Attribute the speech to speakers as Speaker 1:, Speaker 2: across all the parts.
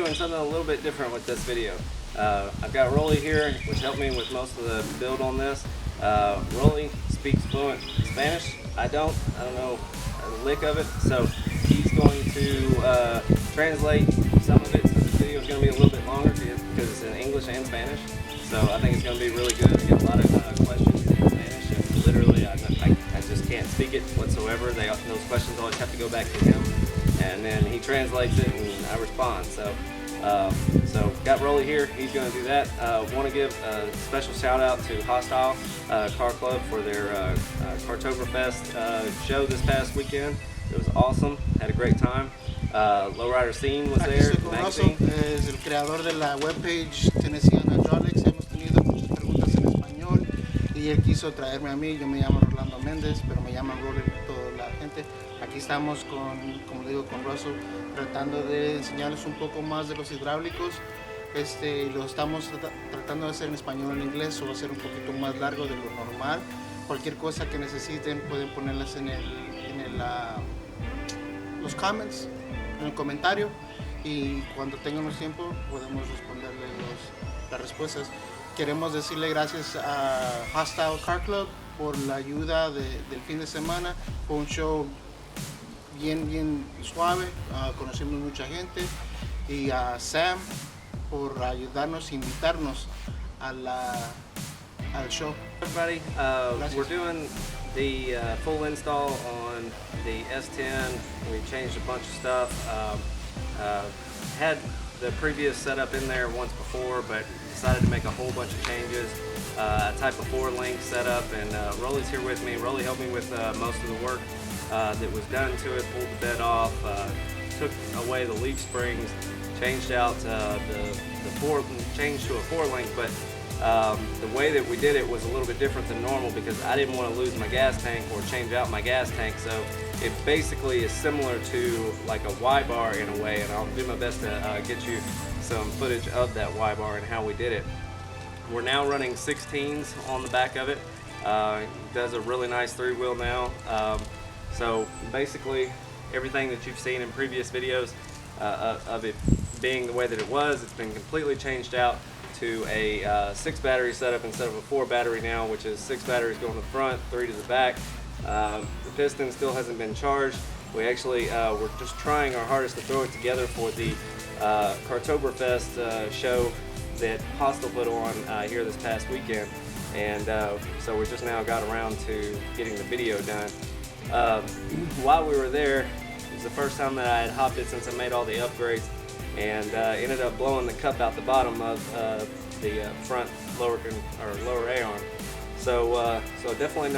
Speaker 1: doing something a little bit different with this video. I've got Rolly here, which helped me with most of the build on this. Rolly speaks fluent Spanish. I don't know a lick of it, so he's going to translate some of it. So this video is going to be a little bit longer because it's in English and Spanish. So I think it's going to be really good. I get a lot of questions in Spanish, and literally I just can't speak it whatsoever. Those questions always have to go back to him, and then he translates it and I respond. So got Rolly here. He's going to do that. Want to give a special shout out to Hostile Car Club for their Cartoberfest show this past weekend. It was awesome. Had a great time. Lowrider Scene was there.
Speaker 2: Magazine. Es el creador de la webpage TO Hydraulics. Hemos tenido muchas preguntas en español y él quiso traerme a mí. Yo me llamo Orlando Méndez, pero me llaman Rolly toda la gente. Aquí estamos como le digo, con Russell, tratando de enseñarles un poco más de los hidráulicos. Lo estamos tratando de hacer en español o en inglés, o va a ser un poquito más largo de lo normal. Cualquier cosa que necesiten pueden ponerlas en los comments, en el comentario, y cuando tengamos tiempo podemos responderle las respuestas. Queremos decirle gracias a Hostile Car Club por la ayuda del fin de semana. Fue un show bien suave, conocimos mucha gente, y a Sam por ayudarnos, invitarnos al show.
Speaker 1: Everybody, we're doing the full install on the S10. We changed a bunch of stuff. Had the previous setup in there once before, but decided to make a whole bunch of changes. Type of 4-link setup, and Rolly's here with me. Rolly helped me with most of the work that was done to it. Pulled the bed off, took away the leaf springs, changed out changed to a 4-link, but the way that we did it was a little bit different than normal because I didn't want to lose my gas tank or change out my gas tank. So it basically is similar to like a Y-bar in a way, and I'll do my best to get you some footage of that Y-bar and how we did it. We're now running 16s on the back of it. It does a really nice 3-wheel now. So basically everything that you've seen in previous videos of it being the way that it was, it's been completely changed out to a 6 battery setup instead of a 4 battery now, which is 6 batteries going to the front, 3 to the back. The piston still hasn't been charged. We actually we're just trying our hardest to throw it together for the Cartoberfest show that Hostile put on here this past weekend, and so we just now got around to getting the video done. While we were there, it was the first time that I had hopped it since I made all the upgrades, and ended up blowing the cup out the bottom of the front lower A arm. So definitely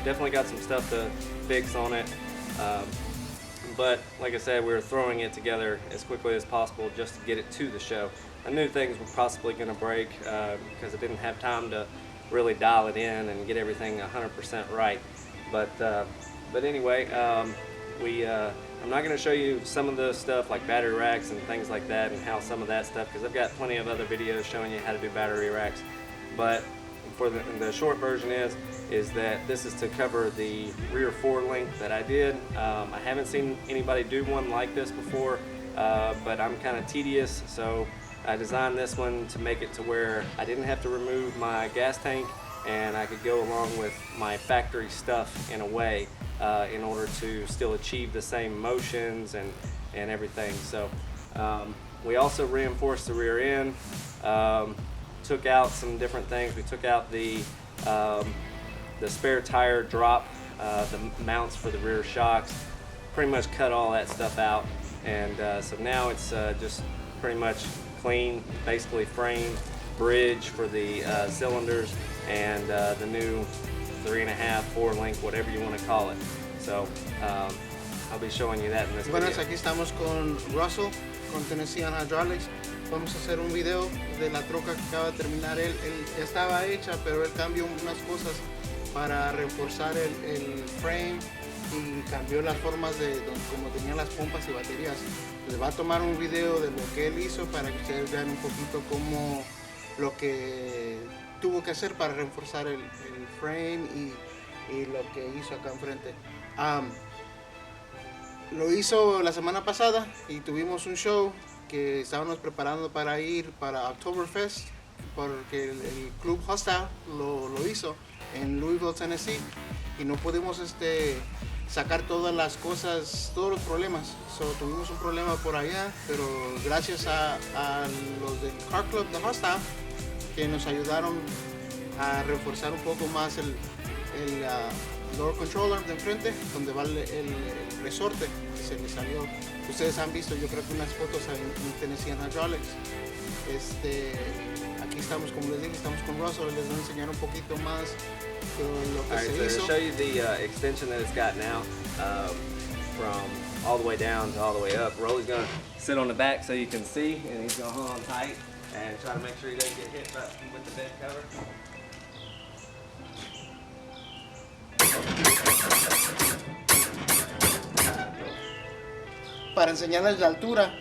Speaker 1: definitely got some stuff to fix on it. But like I said, we were throwing it together as quickly as possible just to get it to the show. I knew things were possibly going to break because I didn't have time to really dial it in and get everything 100% right. But anyway, I'm not going to show you some of the stuff like battery racks and things like that and how some of that stuff, because I've got plenty of other videos showing you how to do battery racks. But for the short version is that this is to cover the rear 4-link that I did. I haven't seen anybody do one like this before, but I'm kind of tedious, so I designed this one to make it to where I didn't have to remove my gas tank, and I could go along with my factory stuff in a way in order to still achieve the same motions and everything. So we also reinforced the rear end, took out some different things. We took out the spare tire drop, the mounts for the rear shocks, pretty much cut all that stuff out, and so now it's just pretty much clean, basically frame, bridge for the cylinders, and the new 3.5, 4-link, whatever you want to call it. So I'll be showing you that in this video.
Speaker 2: Bueno, aquí estamos con Russell, con TO Hydraulics. Vamos a hacer un video de la troca que acaba de terminar. Él ya estaba hecha, pero él cambió unas cosas para reforzar el frame y cambió las formas de como tenía las pompas y baterías. Les va a tomar un video de lo que él hizo para que ustedes vean un poquito cómo lo que tuvo que hacer para reforzar el frame y lo que hizo acá enfrente. Lo hizo la semana pasada y tuvimos un show que estábamos preparando para ir para Oktoberfest, porque el club Hostile lo hizo en Louisville, Tennessee, y no pudimos sacar todas las cosas, todos los problemas. Tuvimos un problema por allá, pero gracias a los del Car Club de Hostile, que nos ayudaron a reforzar un poco más el lower controller de enfrente, donde va el resorte que se le salió. Ustedes han visto, yo creo que unas fotos en Tennessee Hydraulics. Aquí estamos, como les dije, estamos con Russell. Les voy a enseñar un poquito más lo que se hizo.
Speaker 1: To show you the extension that it's got now, from all the way down to all the way up. Rolly's gonna sit on the back so you can see, and he's gonna hold on tight and try to make sure he doesn't get hit with the bed cover.
Speaker 2: Para enseñarles la altura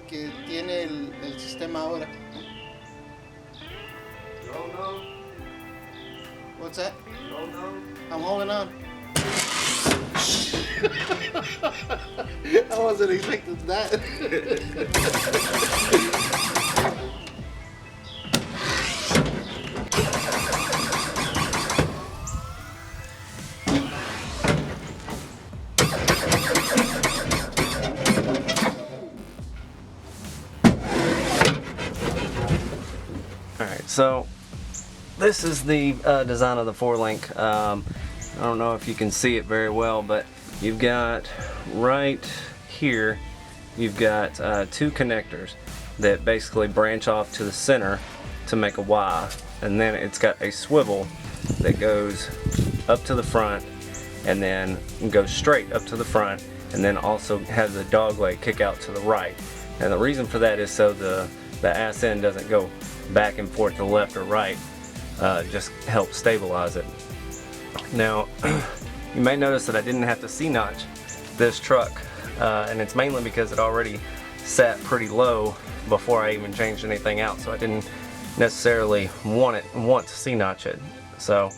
Speaker 2: que tiene el sistema ahora.
Speaker 1: Roll on.
Speaker 2: What's that?
Speaker 1: Roll on.
Speaker 2: I'm holding on. I wasn't expecting that.
Speaker 1: So this is the design of the 4-link. I don't know if you can see it very well, but you've got right here, you've got 2 connectors that basically branch off to the center to make a Y, and then it's got a swivel that goes up to the front and then goes straight up to the front, and then also has a dogleg kick out to the right. And the reason for that is so the ass end doesn't go back and forth to the left or right, just help stabilize it. Now you may notice that I didn't have to C-notch this truck, and it's mainly because it already sat pretty low before I even changed anything out, so I didn't necessarily want to C-notch it. So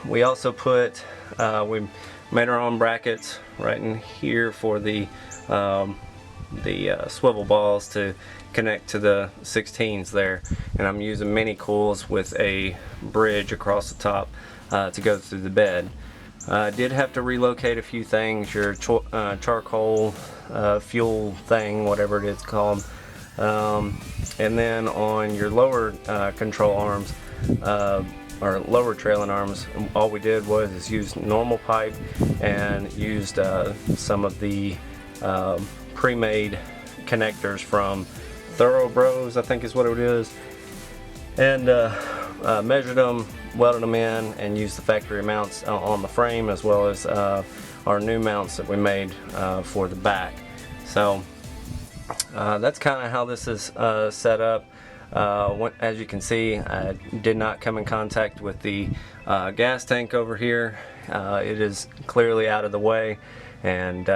Speaker 1: we also put we made our own brackets right in here for the swivel balls to connect to the 16s there, and I'm using mini coils with a bridge across the top to go through the bed. I did have to relocate a few things, your charcoal fuel thing, whatever it is called, and then on your lower control arms or lower trailing arms, all we did was use normal pipe and used some of the pre-made connectors from Thoroughbros, I think is what it is, and measured them, welded them in, and used the factory mounts on the frame, as well as our new mounts that we made for the back. So that's kind of how this is set up. As you can see, I did not come in contact with the gas tank over here. It is clearly out of the way, and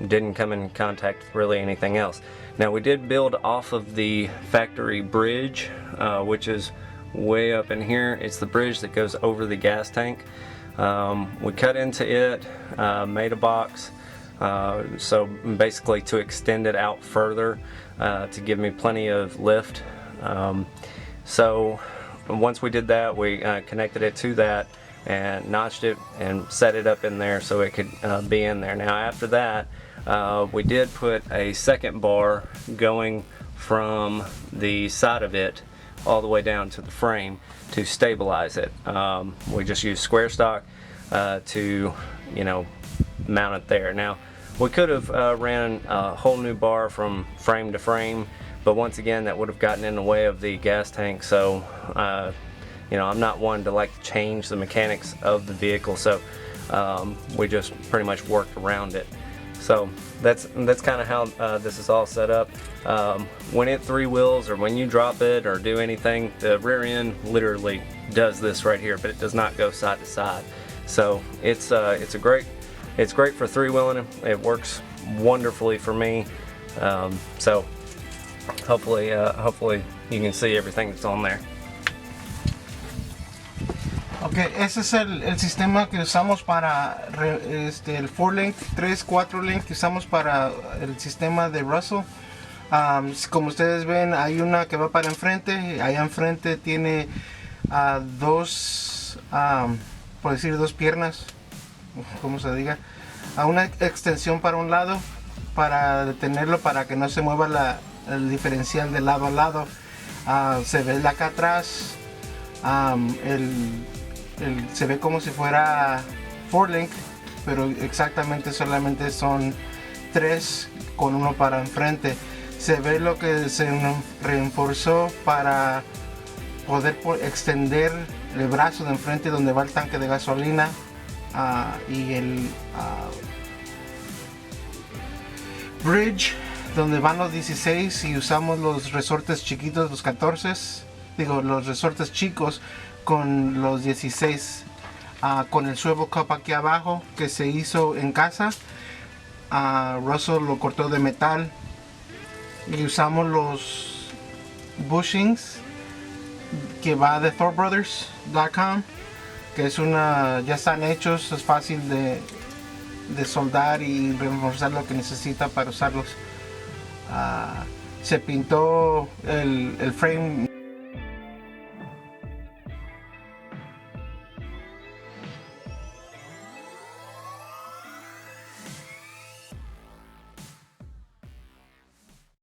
Speaker 1: didn't come in contact with really anything else. Now we did build off of the factory bridge, which is way up in here. It's the bridge that goes over the gas tank. We cut into it, made a box, so basically to extend it out further, to give me plenty of lift. So once we did that, we connected it to that and notched it and set it up in there so it could be in there. Now after that, we did put a second bar going from the side of it all the way down to the frame to stabilize it. We just used square stock to, mount it there. Now we could have ran a whole new bar from frame to frame, but once again that would have gotten in the way of the gas tank, so I'm not one to like change the mechanics of the vehicle, so we just pretty much worked around it. So that's kind of how this is all set up. When it 3 wheels, or when you drop it or do anything, the rear end literally does this right here, but it does not go side to side. So it's great for 3-wheeling. It works wonderfully for me. So hopefully you can see everything that's on there.
Speaker 2: Ok, ese es el sistema que usamos para el 4-link, 3-4 link que usamos para el sistema de Russell. Como ustedes ven, hay una que va para enfrente. Allá enfrente tiene dos, por decir, dos piernas, como se diga, a una extensión para un lado para detenerlo, para que no se mueva el diferencial de lado a lado. Se ve acá atrás, se ve como si fuera 4-link, pero exactamente solamente son 3 con uno para enfrente. Se ve lo que se reforzó para poder extender el brazo de enfrente donde va el tanque de gasolina, y el bridge donde van los 16, y usamos los resortes chiquitos, los 14, los resortes chicos con los 16, con el swivel cup aquí abajo que se hizo en casa. Russell lo cortó de metal, y usamos los bushings que va de thorbrothers.com, que es ya están hechos, es fácil de soldar y reforzar lo que necesita para usarlos. Se pintó el frame